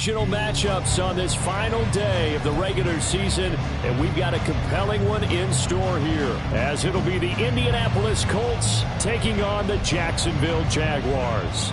divisional matchups on this final day of the regular season, and we've got a compelling one in store here, as it'll be the Indianapolis Colts taking on the Jacksonville Jaguars.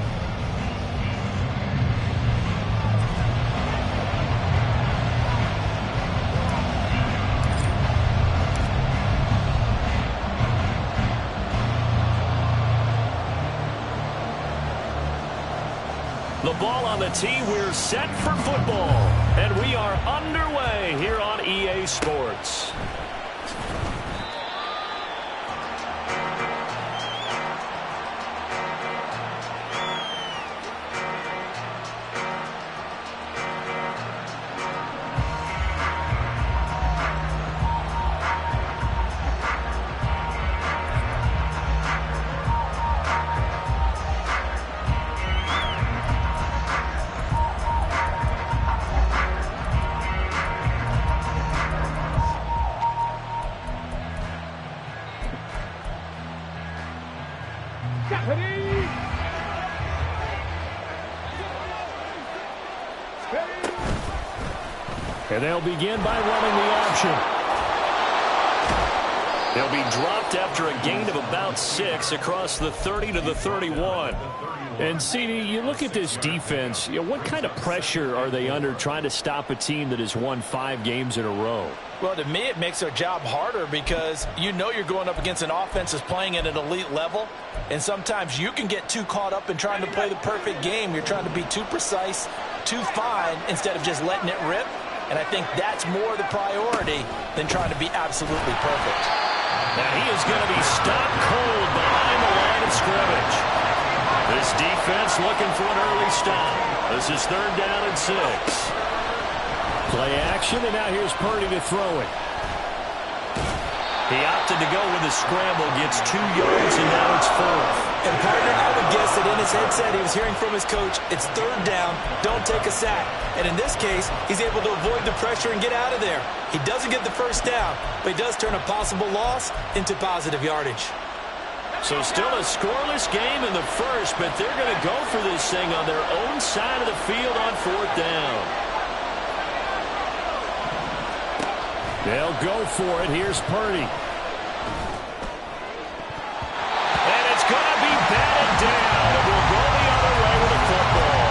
The ball on the tee, we're set for football. And we are underway here on EA Sports. And they'll begin by running the option. They'll be dropped after a gain of about 6 across the 30 to the 31. And, CD, you look at this defense, what kind of pressure are they under trying to stop a team that has won 5 games in a row? Well, to me, it makes their job harder because you know you're going up against an offense that's playing at an elite level, and sometimes you can get too caught up in trying to play the perfect game. You're trying to be too precise, too fine, instead of just letting it rip. And I think that's more the priority than trying to be absolutely perfect. Now he is going to be stopped cold behind the line of scrimmage. This defense looking for an early stop. This is 3rd down and 6. Play action, and now here's Purdy to throw it. He opted to go with a scramble, gets 2 yards, and now it's 4th. And, partner, I would guess that in his headset he was hearing from his coach, it's 3rd down, don't take a sack. And in this case, he's able to avoid the pressure and get out of there. He doesn't get the 1st down, but he does turn a possible loss into positive yardage. So still a scoreless game in the 1st, but they're going to go for this thing on their own side of the field on 4th down. They'll go for it. Here's Purdy. And it's going to be batted down. And we'll go the other way with the football.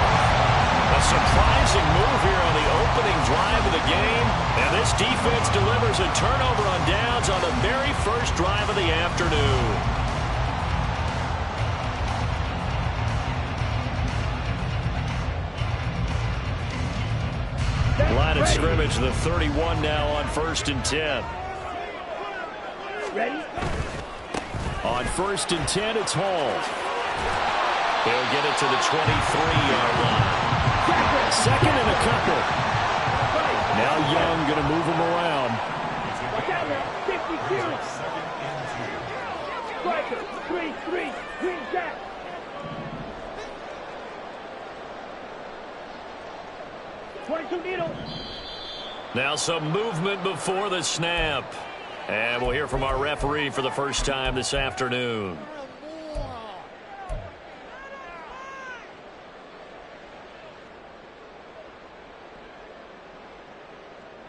A surprising move here on the opening drive of the game. And this defense delivers a turnover on downs on the very first drive of the afternoon. Line of scrimmage, the 31 now on 1st and 10. Ready? On 1st and 10, it's Hall. He'll get it to the 23-yard line. 2nd and a couple. Now Young going to move him around. Watch out now. 52. Striker, 3-3. Green jack. Now some movement before the snap. And we'll hear from our referee for the first time this afternoon.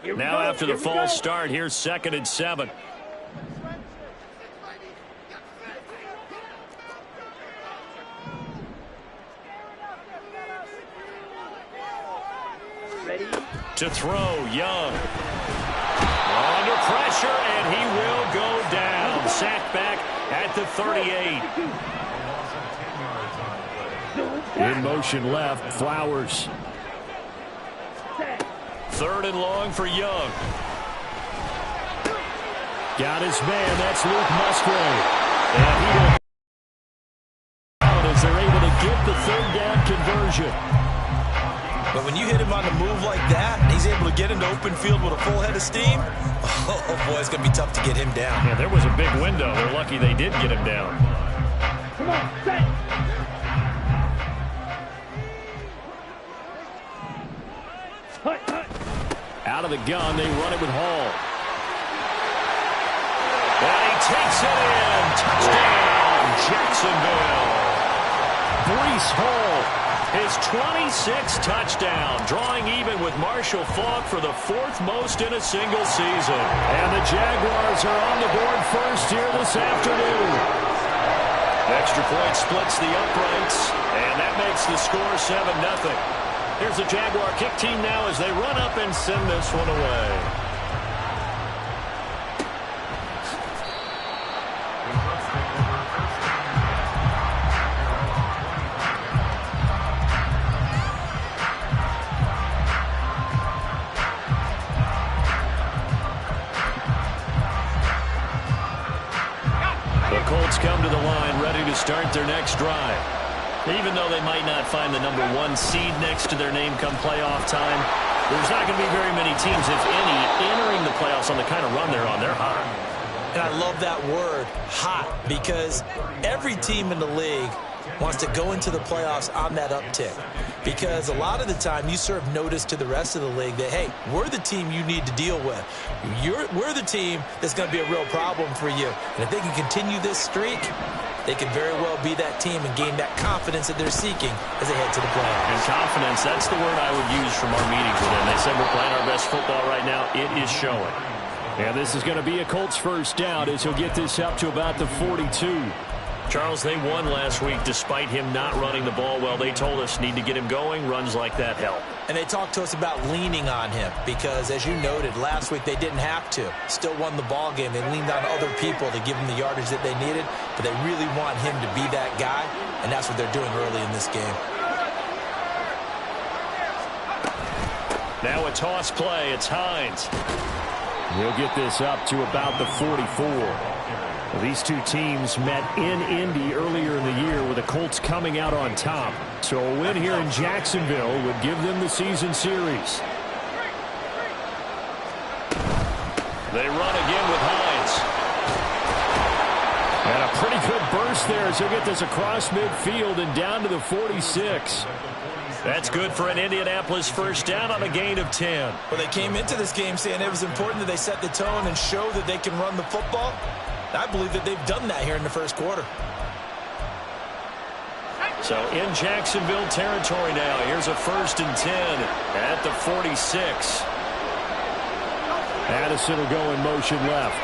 Now after the false start, here's 2nd and 7. To throw, Young. Under pressure, and he will go down. Sacked back at the 38. In motion left, Flowers. 3rd and long for Young. Got his man, that's Luke Musgrave. And he will out as they're able to get the 3rd down conversion. But when you hit him on the move like that, and he's able to get into open field with a full head of steam, oh boy, it's going to be tough to get him down. Yeah, there was a big window. They're lucky they did get him down. Come on, set. Out of the gun, they run it with Hall. And he takes it in. Touchdown, Jacksonville. Breece Hall His 26th touchdown, drawing even with Marshall Faulk for the 4th most in a single season. And the Jaguars are on the board first here this afternoon. Extra point splits the uprights, and that makes the score 7-0. Here's the Jaguar kick team now as they run up and send this one away. Colts come to the line ready to start their next drive. Even though they might not find the #1 seed next to their name come playoff time, there's not going to be very many teams, if any, entering the playoffs on the kind of run they're on. They're hot. And I love that word, hot, because every team in the league wants to go into the playoffs on that uptick. Because a lot of the time you serve notice to the rest of the league that, hey, we're the team you need to deal with. We're the team that's going to be a real problem for you. And if they can continue this streak, they could very well be that team and gain that confidence that they're seeking as they head to the playoffs. And confidence, that's the word I would use from our meetings with them. They said we're playing our best football right now. It is showing. And this is going to be a Colts first down as he'll get this up to about the 42. Charles, they won last week despite him not running the ball well. They told us need to get him going. Runs like that help. And they talked to us about leaning on him because, as you noted, last week they didn't have to. Still won the ball game. They leaned on other people to give them the yardage that they needed, but they really want him to be that guy, and that's what they're doing early in this game. Now a toss play. It's Hines. He'll get this up to about the 44. These two teams met in Indy earlier in the year with the Colts coming out on top. So a win here in Jacksonville would give them the season series. They run again with Hines. And a pretty good burst there as he'll get this across midfield and down to the 46. That's good for an Indianapolis first down on a gain of 10. Well, they came into this game saying it was important that they set the tone and show that they can run the football. I believe that they've done that here in the first quarter. So in Jacksonville territory now. Here's a 1st and 10 at the 46. Addison will go in motion left.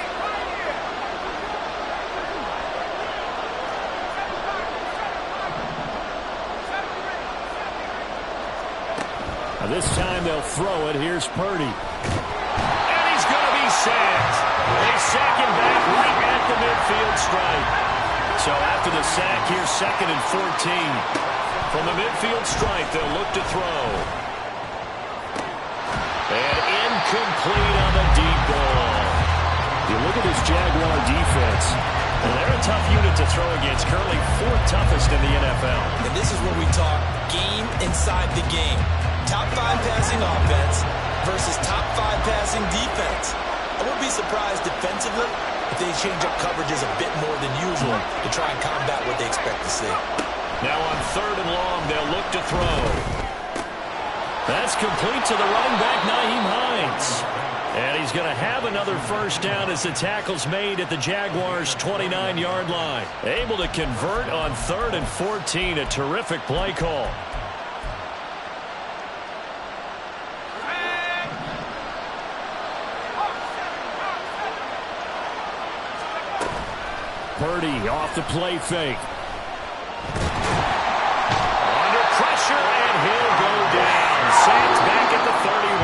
Now this time they'll throw it. Here's Purdy. And he's going to be sacked. They sack him back right at the midfield stripe. So after the sack, here's 2nd and 14. From the midfield stripe, they'll look to throw. And incomplete on the deep ball. You look at this Jaguar defense. Well, they're a tough unit to throw against. Currently 4th toughest in the NFL. And this is where we talk game inside the game. Top 5 passing offense versus top 5 passing defense. I wouldn't be surprised defensively if they change up coverages a bit more than usual to try and combat what they expect to see. Now on 3rd and long, they'll look to throw. That's complete to the running back, Nyheim Hines. And he's going to have another first down as the tackle's made at the Jaguars' 29-yard line. Able to convert on 3rd and 14. A terrific play call. Purdy off the play fake. Under pressure, and he'll go down. Sacked back at the 31.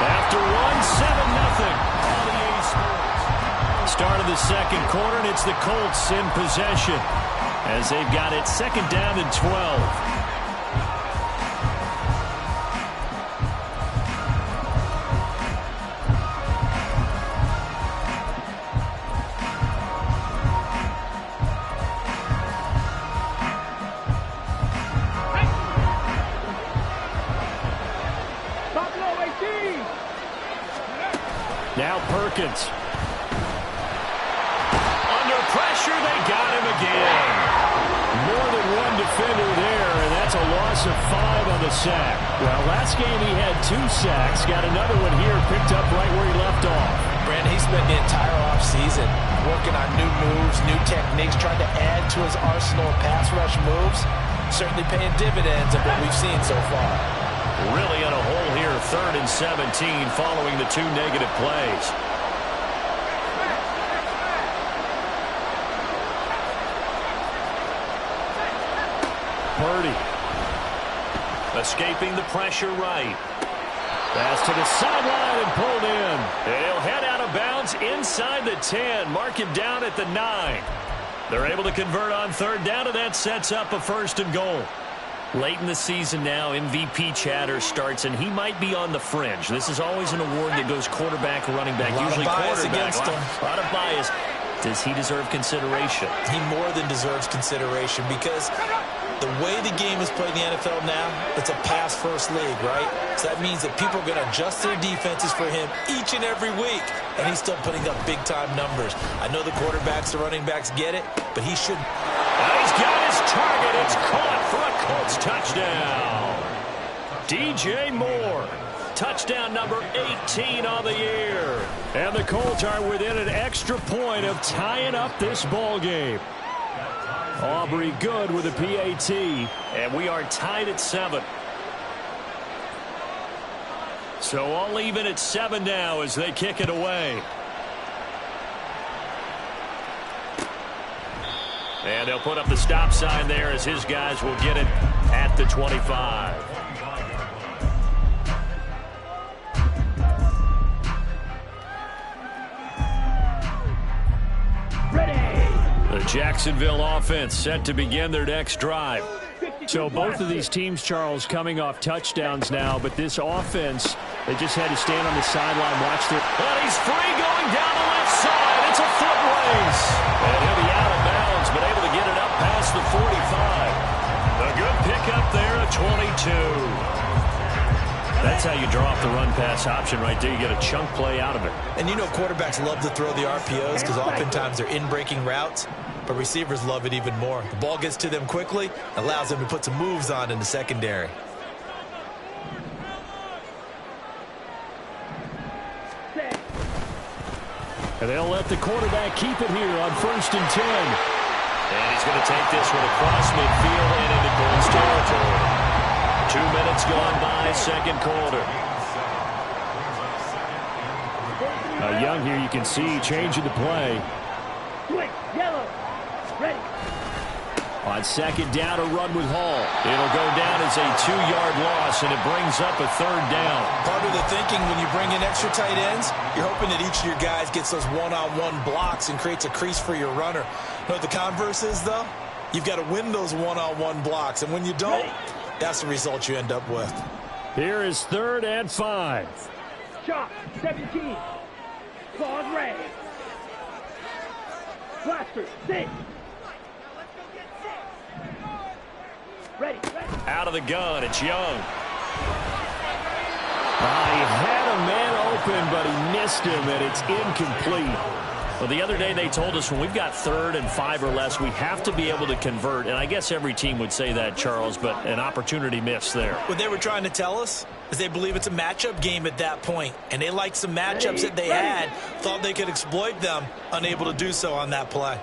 After one, 7-0. Start of the second quarter, and it's the Colts in possession as they've got it 2nd down and 12. Now Perkins. Under pressure, they got him again. More than one defender there, and that's a loss of 5 on the sack. Well, last game he had 2 sacks. Got another one here, picked up right where he left off. Brandon, he spent the entire offseason working on new moves, new techniques, trying to add to his arsenal of pass rush moves. certainly paying dividends of what we've seen so far. Really in a hole here, 3rd and 17 following the 2 negative plays. Purdy. Escaping the pressure right. Pass to the sideline and pulled in. And he'll head out of bounds inside the 10. Mark him down at the 9. They're able to convert on 3rd down, and that sets up a 1st and goal. Late in the season now, MVP chatter starts, and he might be on the fringe. This is always an award that goes quarterback, running back, usually quarterback. A lot of bias. Does he deserve consideration? He more than deserves consideration because the way the game is played in the NFL now, it's a pass-first league, right? So that means that people are going to adjust their defenses for him each and every week, and he's still putting up big-time numbers. I know the quarterbacks, the running backs get it, but he should. He's got his target. It's caught for a Colts touchdown. DJ Moore. Touchdown number 18 on the year. And the Colts are within an extra point of tying up this ball game. Aubrey good with a PAT. And we are tied at 7. So all even at 7 now as they kick it away. And they'll put up the stop sign there as his guys will get it at the 25. The Jacksonville offense set to begin their next drive. So both of these teams, Charles, coming off touchdowns now, but this offense, they just had to stand on the sideline, watch their... And he's free going down the left side. It's a foot race. And he'll be out of bounds, but able to get it up past the 45. A good pickup there at 22. That's how you draw off the run-pass option right there. You get a chunk play out of it. And you know quarterbacks love to throw the RPOs because oftentimes they're in-breaking routes, but receivers love it even more. The ball gets to them quickly, allows them to put some moves on in the secondary. And they'll let the quarterback keep it here on 1st and 10. And he's going to take this one across midfield and into Colts territory. 2 minutes gone by, 2nd quarter. Young here, you can see changing the play. Switch, yellow, ready. On 2nd down, a run with Hall. It'll go down as a 2-yard loss, and it brings up a 3rd down. Part of the thinking when you bring in extra tight ends, you're hoping that each of your guys gets those one-on-one blocks and creates a crease for your runner. You know what the converse is, though? You've got to win those one-on-one blocks, and when you don't, that's the result you end up with. Here is 3rd and 5. Shot, 17. Claws red. Blaster, 6. Ready. Out of the gun, it's Young. He had a man open, but he missed him, and it's incomplete. Well, the other day they told us when we've got 3rd and 5 or less, we have to be able to convert. And I guess every team would say that, Charles, but an opportunity missed there. What they were trying to tell us is they believe it's a matchup game at that point. And they liked some matchups that they had, thought they could exploit them, unable to do so on that play.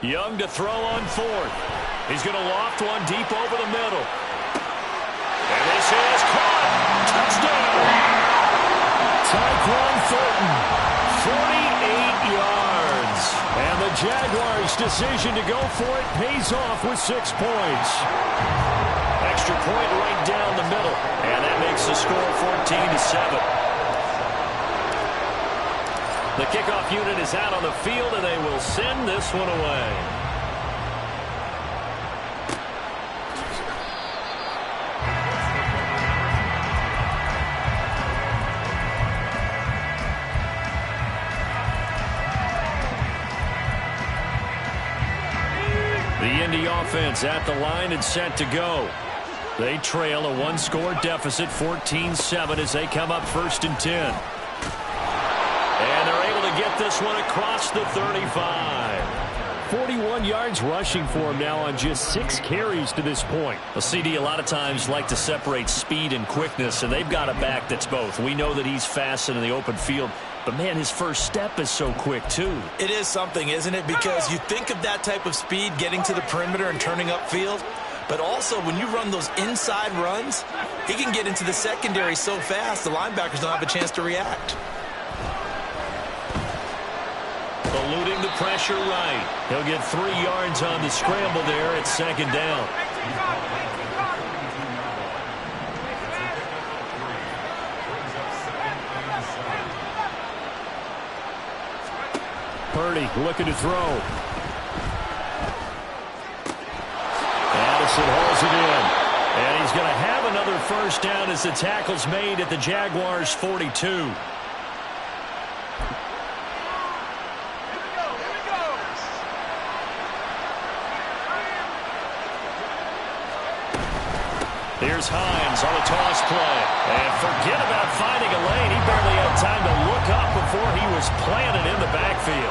Young to throw on 4th. He's going to loft one deep over the middle. And this is caught. Touchdown. Tyquan Thornton, 48 yards. And the Jaguars' decision to go for it pays off with 6 points. Extra point right down the middle. And that makes the score 14-7. The kickoff unit is out on the field, and they will send this one away. The Indy offense at the line and set to go. They trail a 1-score deficit, 14-7, as they come up 1st and 10. And they're able to get this one across the 35. 41 yards rushing for him now on just 6 carries to this point. Well, CD a lot of times like to separate speed and quickness, and they've got a back that's both. We know that he's fast in the open field, but, man, his first step is so quick, too. It is something, isn't it? Because you think of that type of speed getting to the perimeter and turning upfield, but also when you run those inside runs, he can get into the secondary so fast the linebackers don't have a chance to react. Eluding the pressure right. He'll get 3 yards on the scramble there at second down. Purdy looking to throw. Addison hauls it in. And he's going to have another first down as the tackle's made at the Jaguars' 42. Here's Hines on a toss play. And forget about finding a lane. He barely had time to look up before he was planted in the backfield.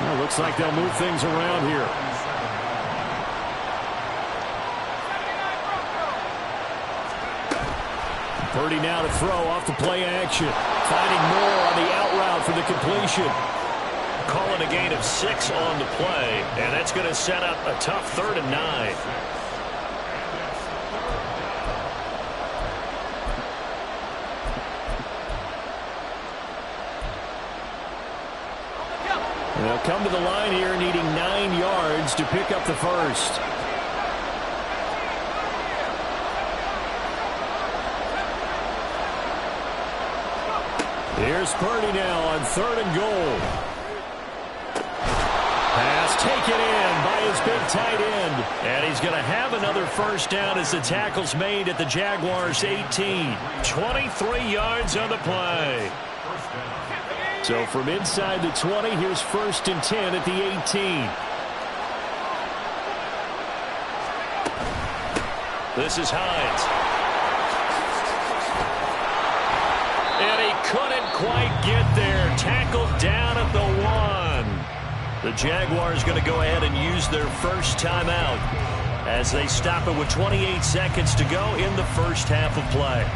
Well, looks like they'll move things around here. Purdy now to throw off the play action. Finding Moore on the out route for the completion. Calling a gain of 6 on the play. And that's going to set up a tough 3rd and 9. They'll come to the line here needing 9 yards to pick up the first. Here's Purdy now on 3rd and goal. Pass taken in by his big tight end. And he's going to have another first down as the tackle's made at the Jaguars' 18. 23 yards on the play. So from inside the 20, here's 1st and 10 at the 18. This is Hines. And he couldn't quite get there. Tackled down at the 1. The Jaguars going to go ahead and use their first timeout as they stop it with 28 seconds to go in the first half of play.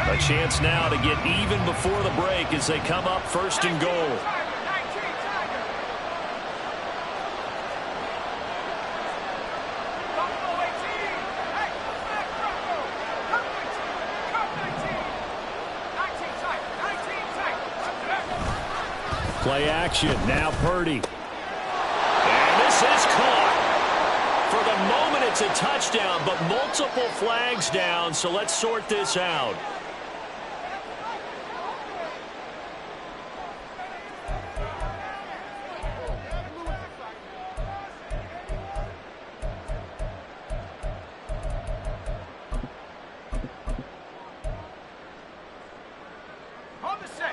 A chance now to get even before the break as they come up 1st and goal. Play action. Now Purdy. And this is caught. For the moment, it's a touchdown, but multiple flags down, so let's sort this out.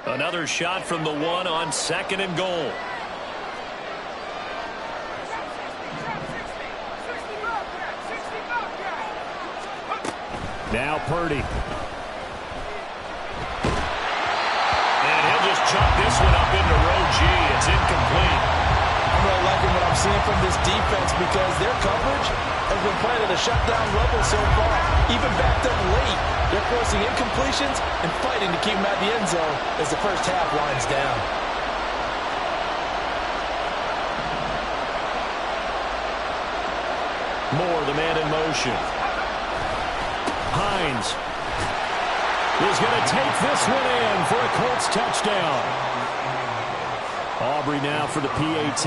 Another shot from the 1 on 2nd and goal. Now Purdy. And he'll just chuck this one up into row G. It's incomplete. I'm really liking what I'm seeing from this defense because their coverage has been playing at a shutdown level so far. Even backed up late, they're forcing incompletions and fighting to keep them at the end zone as the first half winds down. Moore, the man in motion. Hines is going to take this one in for a Colts touchdown. Aubrey now for the PAT.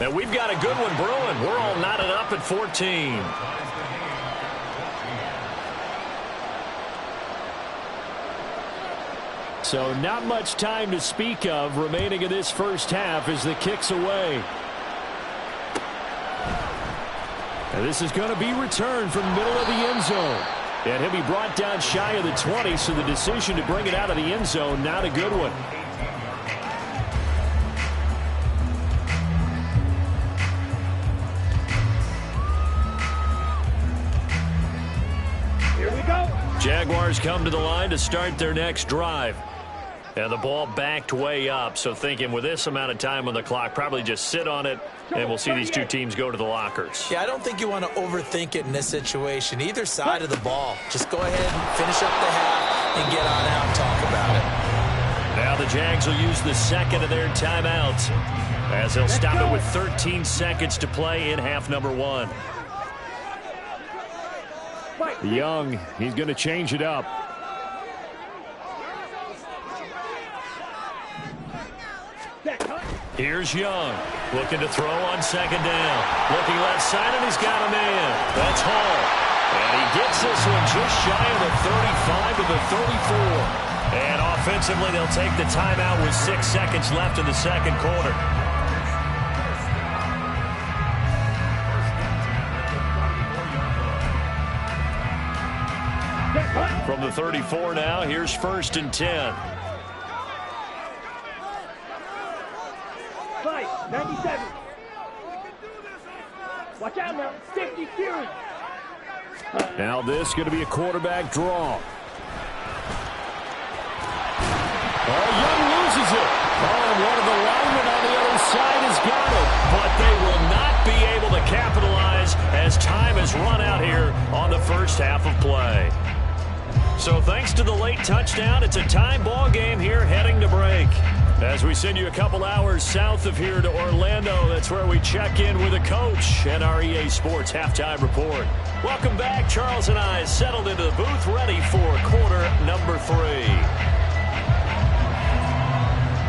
And we've got a good one brewing. We're all knotted up at 14. So not much time to speak of remaining in this first half as the kick's away. And this is going to be returned from the middle of the end zone. And he'll be brought down shy of the 20, so the decision to bring it out of the end zone, not a good one. Jaguars come to the line to start their next drive. And the ball backed way up, so thinking with this amount of time on the clock, probably just sit on it, and we'll see these two teams go to the lockers. Yeah, I don't think you want to overthink it in this situation. Either side of the ball. Just go ahead and finish up the half and get on out and talk about it. Now the Jags will use the second of their timeouts as they'll stop it with 13 seconds to play in half number one. Young, he's going to change it up. Here's Young, looking to throw on second down. Looking left side, and he's got a man. That's Hall. And he gets this one just shy of the 35 to the 34. And offensively, they'll take the timeout with 6 seconds left in the second quarter. From the 34 now, here's 1st and 10. 97. Watch out now. 50 series. Now this is going to be a quarterback draw. Oh, Young loses it. Oh, and one of the linemen on the other side has got it. But they will not be able to capitalize as time has run out here on the first half of play. So thanks to the late touchdown, it's a tie ball game here heading to break. As we send you a couple hours south of here to Orlando, that's where we check in with a coach and our EA Sports Halftime Report. Welcome back. Charles and I settled into the booth, ready for quarter number 3.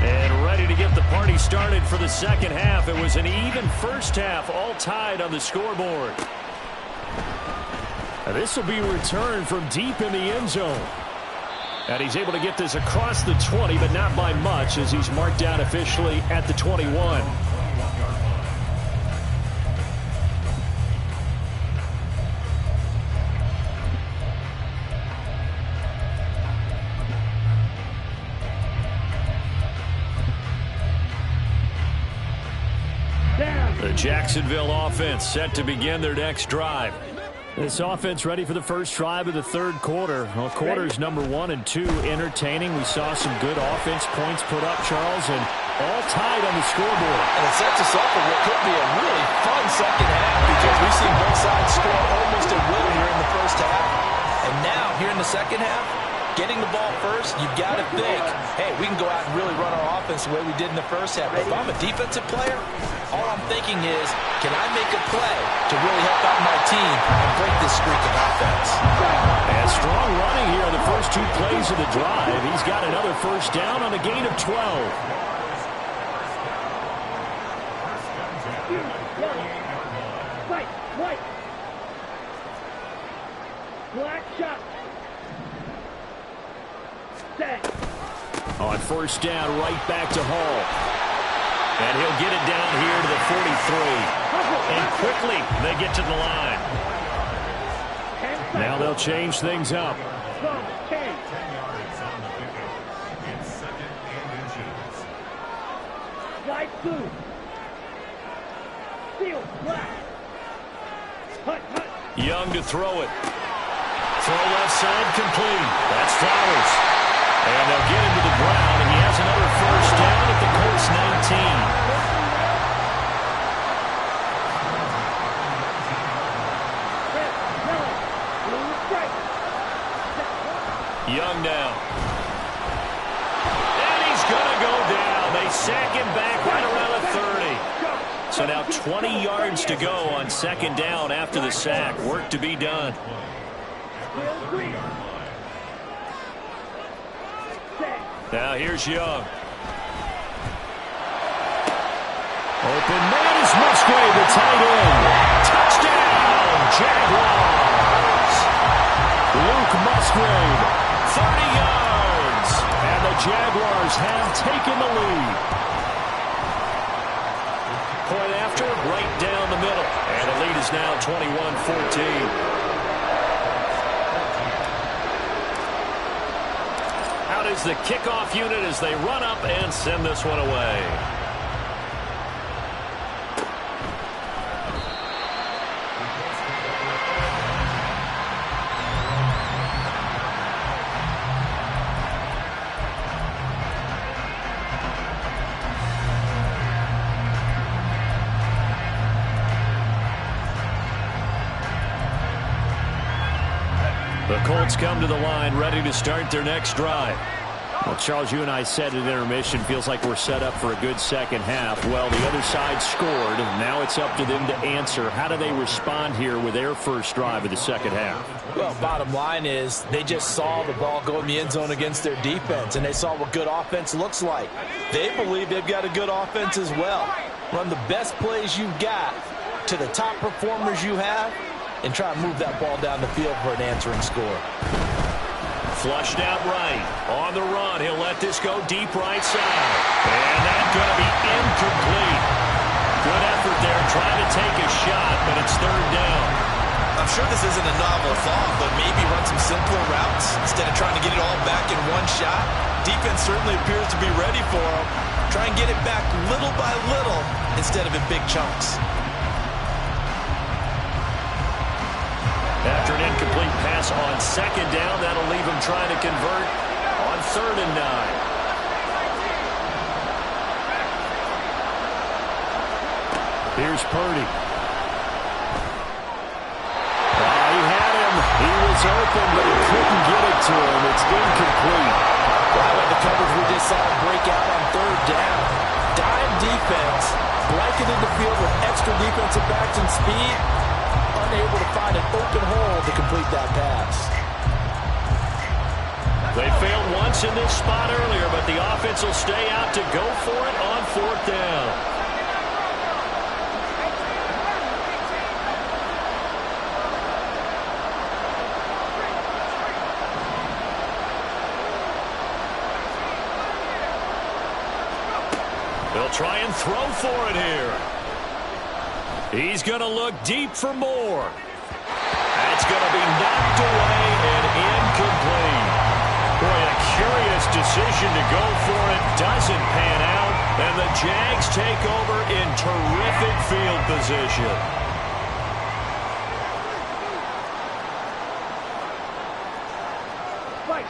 And ready to get the party started for the second half. It was an even first half, all tied on the scoreboard. And this will be returned from deep in the end zone. And he's able to get this across the 20, but not by much, as he's marked down officially at the 21. The Jacksonville offense set to begin their next drive. This offense ready for the first drive of the third quarter. Well, quarters number 1 and 2 entertaining. We saw some good offense points put up, Charles, and all tied on the scoreboard. And it sets us up for what could be a really fun second half because we've seen both sides score almost at will here in the first half. And now, here in the second half, getting the ball first, you've got to think, hey, we can go out and really run our offense the way we did in the first half. But if I'm a defensive player, all I'm thinking is, can I make a play to really help out my team and break this streak of offense? And strong running here on the first 2 plays of the drive. He's got another first down on a gain of 12. White. Black shot. On first down, right back to Hall. And he'll get it down here to the 43. And quickly, they get to the line. Now they'll change things up. Slide blue. Field black. Young to throw it. Throw left side complete. That's Flowers. And they'll get him to the ground, and he has another first down at the Colts 19. Young now. And he's going to go down. They sack him back right around the 30. So now 20 yards to go on second down after the sack. Work to be done. Now here's Young. Open man is Musgrave, the tight end. Touchdown, Jaguars. Luke Musgrave, 30 yards. And the Jaguars have taken the lead. Point after, right down the middle. And the lead is now 21-14. Is the kickoff unit as they run up and send this one away. The Colts come to the line ready to start their next drive. Well, Charles, you and I said at intermission, feels like we're set up for a good second half. Well, the other side scored. Now it's up to them to answer. How do they respond here with their first drive of the second half? Well, bottom line is they just saw the ball go in the end zone against their defense, and they saw what good offense looks like. They believe they've got a good offense as well. Run the best plays you've got to the top performers you have, and try to move that ball down the field for an answering score. Flushed out right. On the run, he'll let this go deep right side. And that's going to be incomplete. Good effort there, trying to take a shot, but it's third down. I'm sure this isn't a novel thought, but maybe run some simpler routes instead of trying to get it all back in one shot. Defense certainly appears to be ready for him. Try and get it back little by little instead of in big chunks. After an incomplete pass on second down, that'll leave him trying to convert on 3rd and 9. Here's Purdy. He had him. He was open, but he couldn't get it to him. It's incomplete. Wow, the coverage we just saw him break out on 3rd down. Dime defense, blanketed the field with extra defensive backs and speed. Unable to find an open hole to complete that pass. They failed once in this spot earlier, but the offense will stay out to go for it on 4th down. They'll try and throw for it here. He's going to look deep for more. That's going to be knocked away and incomplete. Boy, a curious decision to go for it. Doesn't pan out. And the Jags take over in terrific field position.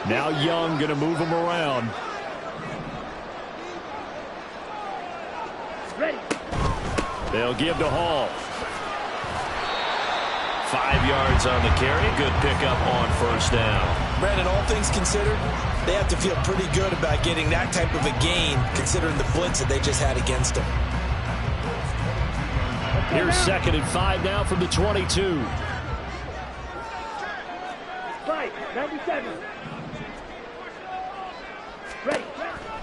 Now Young going to move him around. Ready. They'll give to Hall. 5 yards on the carry. Good pickup on 1st down. Brandon, all things considered, they have to feel pretty good about getting that type of a gain, considering the blitz that they just had against them. Here's 2nd and 5 now from the 22. Right, 97. Ready.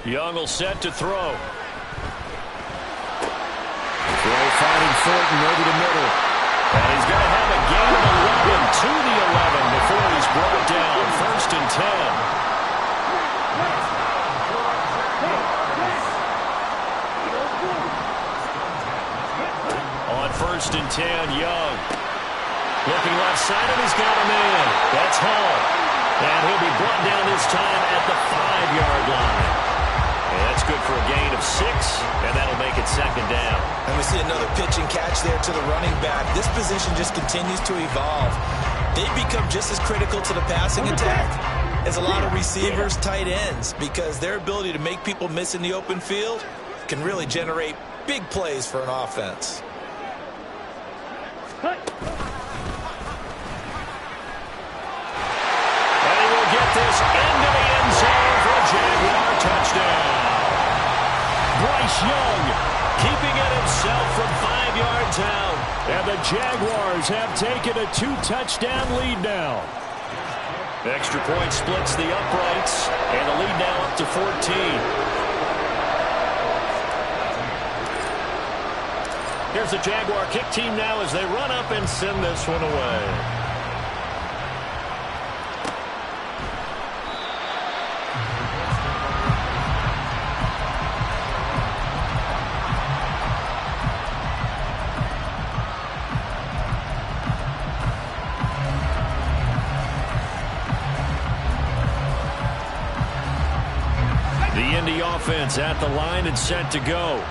Young will set to throw. Throw finding Thornton over the middle. And he's going to have a gain of 11 to the 11 before he's brought down. 1st and 10. On 1st and 10, Young. Looking left side, and he's got a man. That's Hall. And he'll be brought down this time at the 5-yard line. And that's good for a gain of 6, and that'll make it 2nd down. And we see another pitch and catch there to the running back. This position just continues to evolve. They become just as critical to the passing attack as a lot of receivers, tight ends, because their ability to make people miss in the open field can really generate big plays for an offense. Cut. And he will get this into the end zone for a Jaguar touchdown. Bryce Young keeping it himself from 5 yards out. And the Jaguars have taken a 2-touchdown lead now. Extra point splits the uprights, and the lead now up to 14. Here's the Jaguar kick team now as they run up and send this one away. Offense at the line and set to go.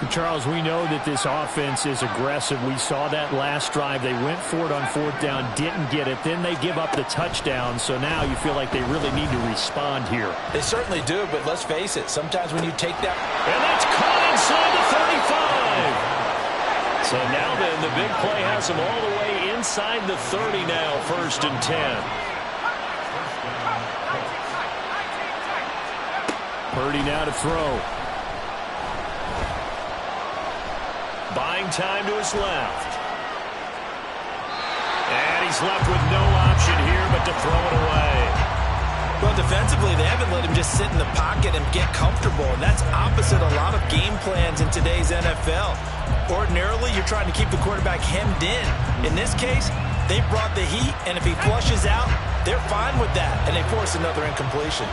Charles, we know that this offense is aggressive. We saw that last drive. They went for it on 4th down, didn't get it. Then they give up the touchdown. So now you feel like they really need to respond here. They certainly do, but let's face it. Sometimes when you take that... And that's caught inside the 35. So now then, the big play has them all the way inside the 30 now, 1st and 10. Purdy now to throw. Buying time to his left. And he's left with no option here but to throw it away. Well, defensively, they haven't let him just sit in the pocket and get comfortable, and that's opposite a lot of game plans in today's NFL. Ordinarily, you're trying to keep the quarterback hemmed in. In this case, they brought the heat, and if he flushes out, they're fine with that, and they force another incompletion.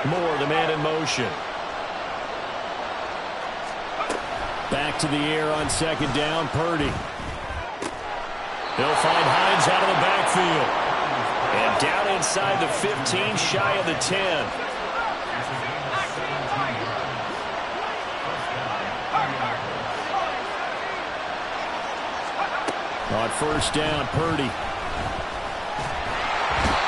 Moore, the man in motion. Back to the air on second down, Purdy. He'll find Hines out of the backfield. And down inside the 15, shy of the 10. On first down, Purdy.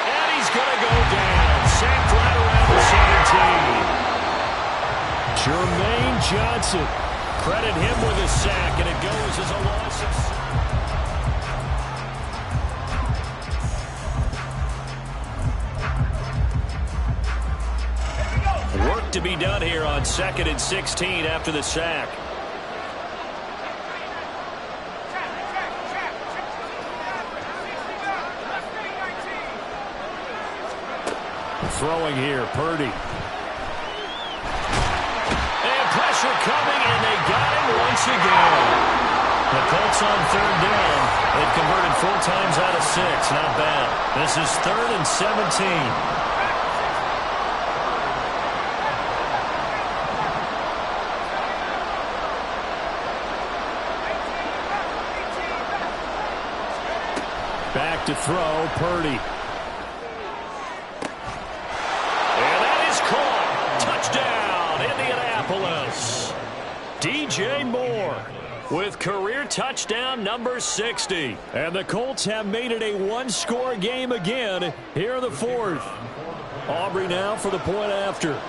And he's going to go down. Sacked right around the 17. Jermaine Johnson. Credit him with a sack, and it goes as a loss of... Work to be done here on 2nd and 16 after the sack. Throwing here, Purdy. And pressure coming, and they got him once again. The Colts on third down. They've converted 4 times out of 6. Not bad. This is 3rd and 17. Back to throw, Purdy. And that is caught. Touchdown, Indianapolis. DJ Moore with career touchdown number 60. And the Colts have made it a one-score game again here in the 4th. Aubrey now for the point after.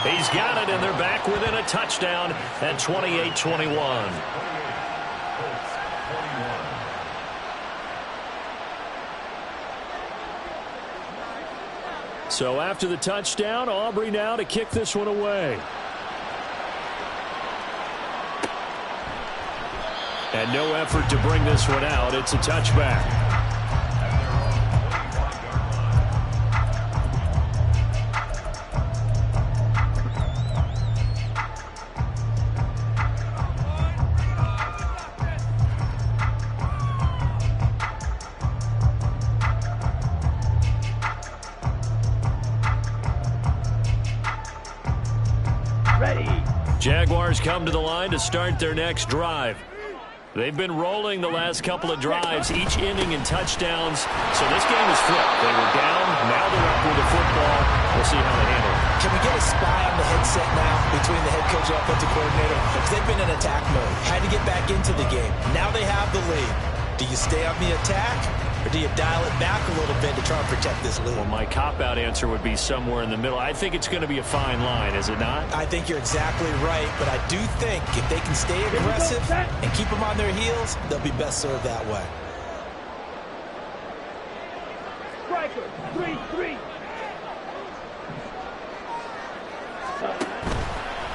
He's got it, and they're back within a touchdown at 28-21. So after the touchdown, Aubrey now to kick this one away. And no effort to bring this one out. It's a touchback. Jaguars come to the line to start their next drive. They've been rolling the last couple of drives, each ending in touchdowns. So this game is flipped. They were down, now they're up with the football. We'll see how they handle it. Can we get a spy on the headset now between the head coach and offensive coordinator? Because they've been in attack mode. Had to get back into the game. Now they have the lead. Do you stay on the attack, or do you dial it back a little bit to try and protect this lead? Well, my cop-out answer would be somewhere in the middle. I think it's going to be a fine line, is it not? I think you're exactly right, but I do think if they can stay aggressive and keep them on their heels, they'll be best served that way. Striker, 3-3.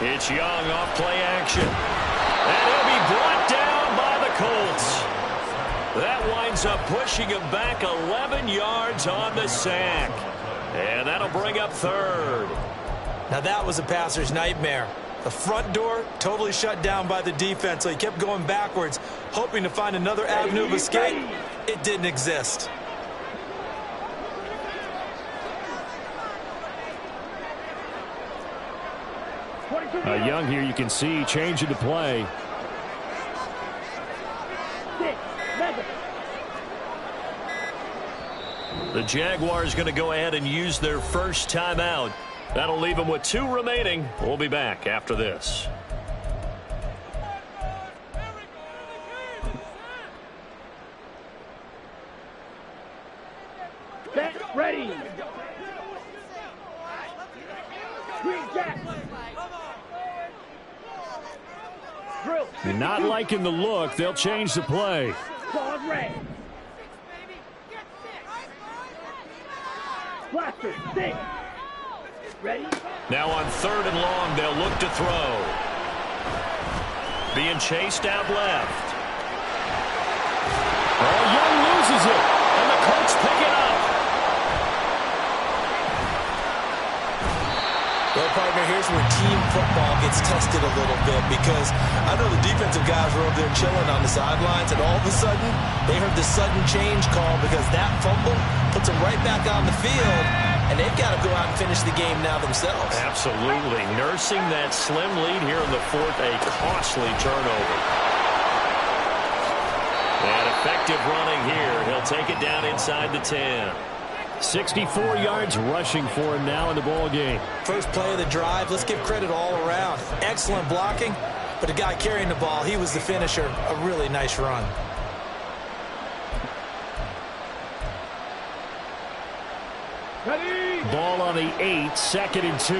It's Young off play action. And he'll be brought down by the Colts. That winds up pushing him back 11 yards on the sack. And that'll bring up 3rd. Now that was a passer's nightmare. The front door totally shut down by the defense, so he kept going backwards, hoping to find another avenue of escape. It didn't exist. Young here, you can see, changing the play. 6, 7. The Jaguars going to go ahead and use their first timeout. That'll leave them with 2 remaining. We'll be back after this. Set, ready. Green jack. Drill, Not liking the look. They'll change the play. Claude red. Blaster, 6. Ready? Now on 3rd and long, they'll look to throw. Being chased out left. Oh, Young loses it, and the Colts pick it up. Well, partner, here's where team football gets tested a little bit, because I know the defensive guys were over there chilling on the sidelines, and all of a sudden, they heard the sudden change call because that fumble puts them right back on the field, and they've got to go out and finish the game now themselves. Absolutely. Nursing that slim lead here in the 4th, a costly turnover. And effective running here. He'll take it down inside the 10. 64 yards rushing for him now in the ball game. First play of the drive, let's give credit all around. Excellent blocking, but the guy carrying the ball, he was the finisher. A really nice run. Ready? Ball on the 8, 2nd and 2.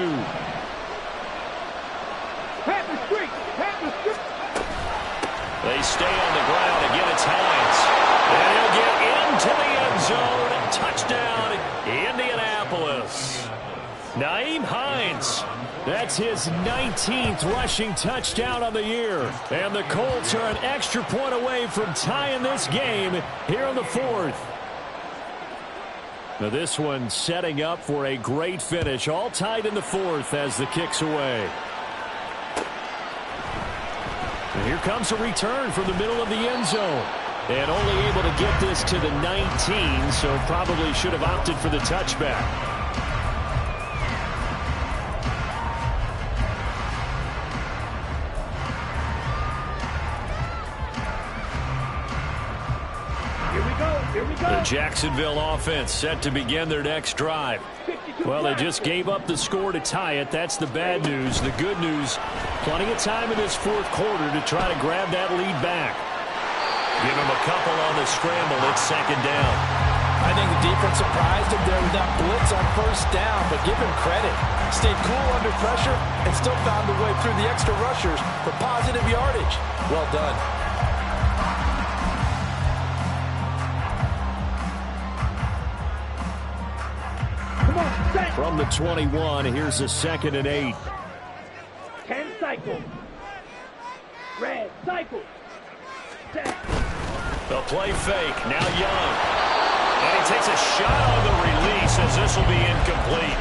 Panther streak. Panther streak. They stay on the ground. Again, it's Hines. And he'll get into the end zone. Touchdown, Indianapolis. Nyheim Hines. That's his 19th rushing touchdown on the year. And the Colts are an extra point away from tying this game here in the 4th. Now this one setting up for a great finish. All tied in the 4th as the kick's away. And here comes a return from the middle of the end zone. And only able to get this to the 19, so probably should have opted for the touchback. Here we go. Here we go. The Jacksonville offense set to begin their next drive. Well, they just gave up the score to tie it. That's the bad news. The good news, plenty of time in this 4th quarter to try to grab that lead back. Give him a couple on the scramble. It's 2nd down. I think the defense surprised him there with that blitz on 1st down, but give him credit. Stayed cool under pressure and still found a way through the extra rushers for positive yardage. Well done. Come on, set. From the 21, here's a 2nd and 8. 10 cycles. Red cycle. Set. The play fake. Now Young. And he takes a shot on the release as this will be incomplete.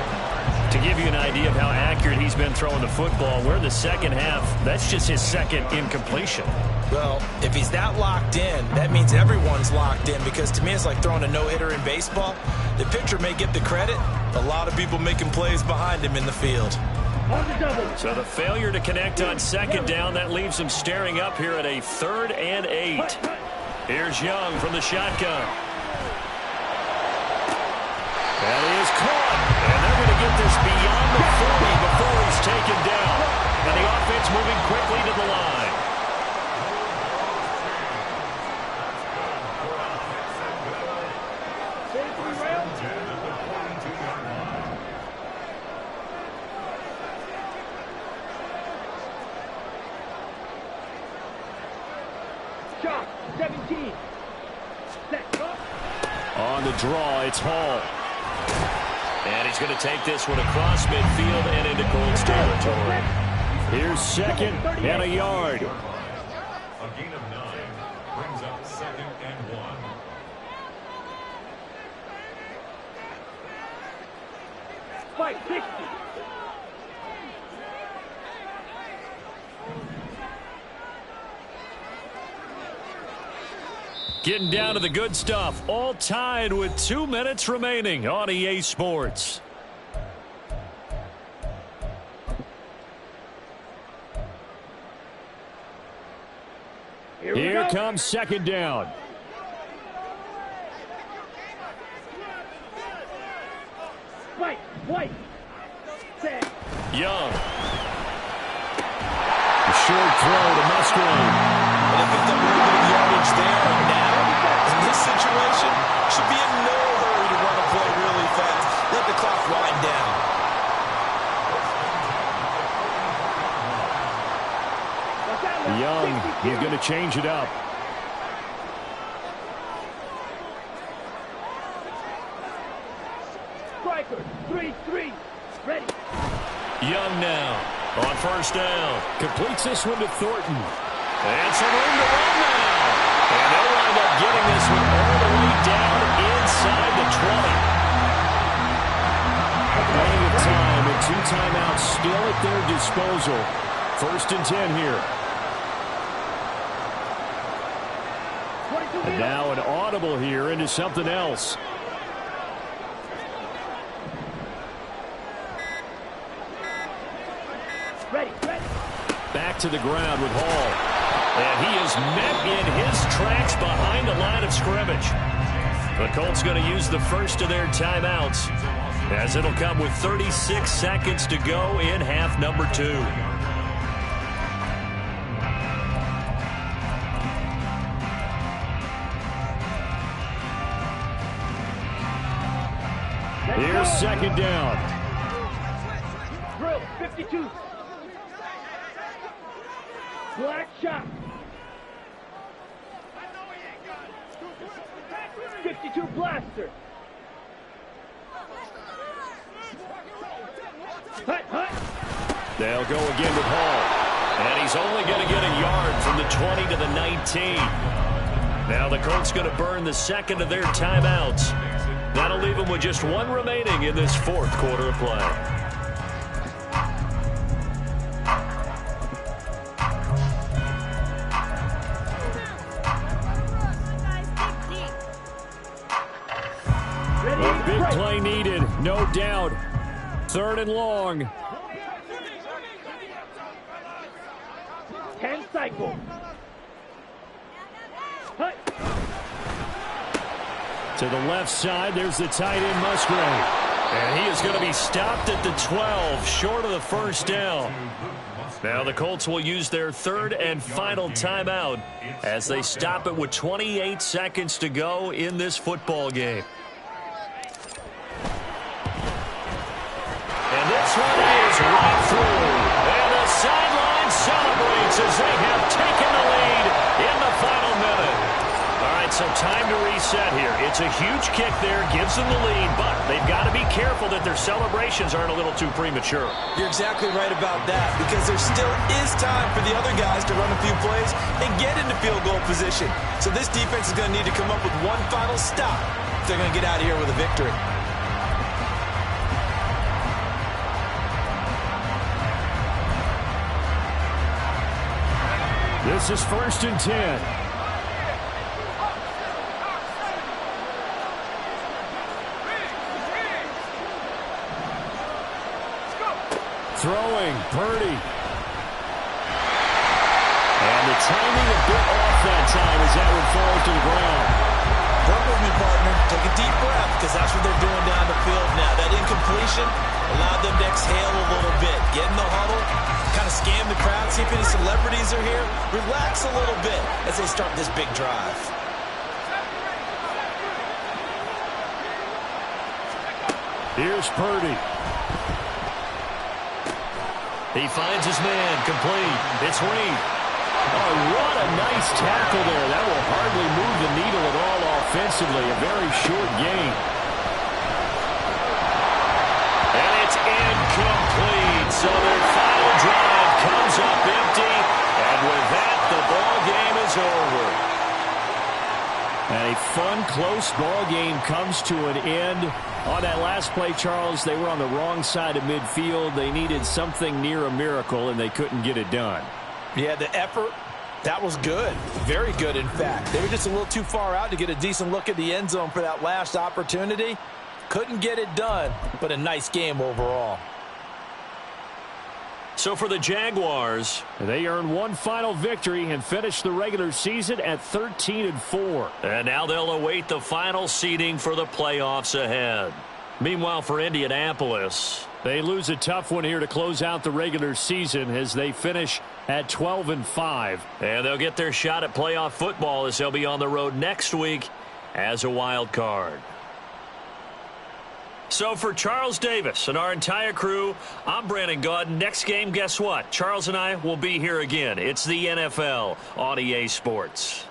To give you an idea of how accurate he's been throwing the football, we're in the 2nd half. That's just his 2nd incompletion. Well, if he's that locked in, that means everyone's locked in, because to me it's like throwing a no-hitter in baseball. The pitcher may get the credit, a lot of people making plays behind him in the field. On the double. So the failure to connect on 2nd down, that leaves him staring up here at a 3rd and 8. Here's Young from the shotgun. That is caught. And they're going to get this beyond the 40 before he's taken down. And the offense moving quickly to the line. Shot. 17. Set. On the draw, it's Hall. And he's going to take this one across midfield and into Colts territory. Here's 2nd and a yard. A gain of 9 brings up 2nd and 1. Fight 60. Getting down to the good stuff. All tied with 2 minutes remaining on EA Sports. Here comes 2nd down. Fight. White. Set. Young. A short throw to Musgrave. They picked up a little bit of yardage there, and now, in this situation, should be in no hurry to run a play really fast. Let the clock wind down. Young He's going to change it up. Striker, 3-3. Ready. Young now on first down. Completes this one to Thornton. And some room to run now. And they'll wind up getting this one all the way down inside the 20. Plenty of time and 2 timeouts still at their disposal. 1st and 10 here. And now an audible here into something else. Ready. Back to the ground with Hall. And he is met in his tracks behind the line of scrimmage. The Colts going to use the first of their timeouts, as it'll come with 36 seconds to go in half number 2. Here's 2nd down. Drill, 52. Black shot. 52 blaster. Hut. They'll go again with Hall. And he's only going to get a yard from the 20 to the 19. Now the Colts going to burn the second of their timeouts. That'll leave them with just 1 remaining in this 4th quarter of play. A big play needed, no doubt. 3rd and long. 10 cycle. Hut. To the left side, there's the tight end Musgrave. And he is going to be stopped at the 12, short of the 1st down. Now the Colts will use their 3rd and final timeout as they stop it with 28 seconds to go in this football game. And this one is right through. And the sideline celebrates as they have taken the lead in the final minute. All right, so time to reset here. It's a huge kick there, gives them the lead, but they've got to be careful that their celebrations aren't a little too premature. You're exactly right about that, because there still is time for the other guys to run a few plays and get into field goal position. So this defense is going to need to come up with one final stop if they're going to get out of here with a victory. This is 1st and 10. Throwing, Purdy. And the timing a bit off that time as that one falls to the ground. Work with me, partner. Take a deep breath, because that's what they're doing down the field now. That incompletion allowed them to exhale a little bit. Get in the huddle, kind of scan the crowd, see if any celebrities are here. Relax a little bit as they start this big drive. Here's Purdy. He finds his man, complete. It's Reed. Oh, what a nice tackle there. That will hardly move the needle at all offensively. A very short gain. And it's incomplete. So their final drive comes up empty. And with that, the ball game is over. And a fun, close ball game comes to an end. On that last play, Charles, they were on the wrong side of midfield. They needed something near a miracle, and they couldn't get it done. Yeah, the effort, that was good. Very good, in fact. They were just a little too far out to get a decent look at the end zone for that last opportunity. Couldn't get it done, but a nice game overall. So for the Jaguars, they earn one final victory and finish the regular season at 13-4. And now they'll await the final seeding for the playoffs ahead. Meanwhile, for Indianapolis, they lose a tough one here to close out the regular season as they finish at 12-5. And they'll get their shot at playoff football as they'll be on the road next week as a wild card. So for Charles Davis and our entire crew, I'm Brandon Gaudin. Next game, guess what? Charles and I will be here again. It's the NFL on EA Sports.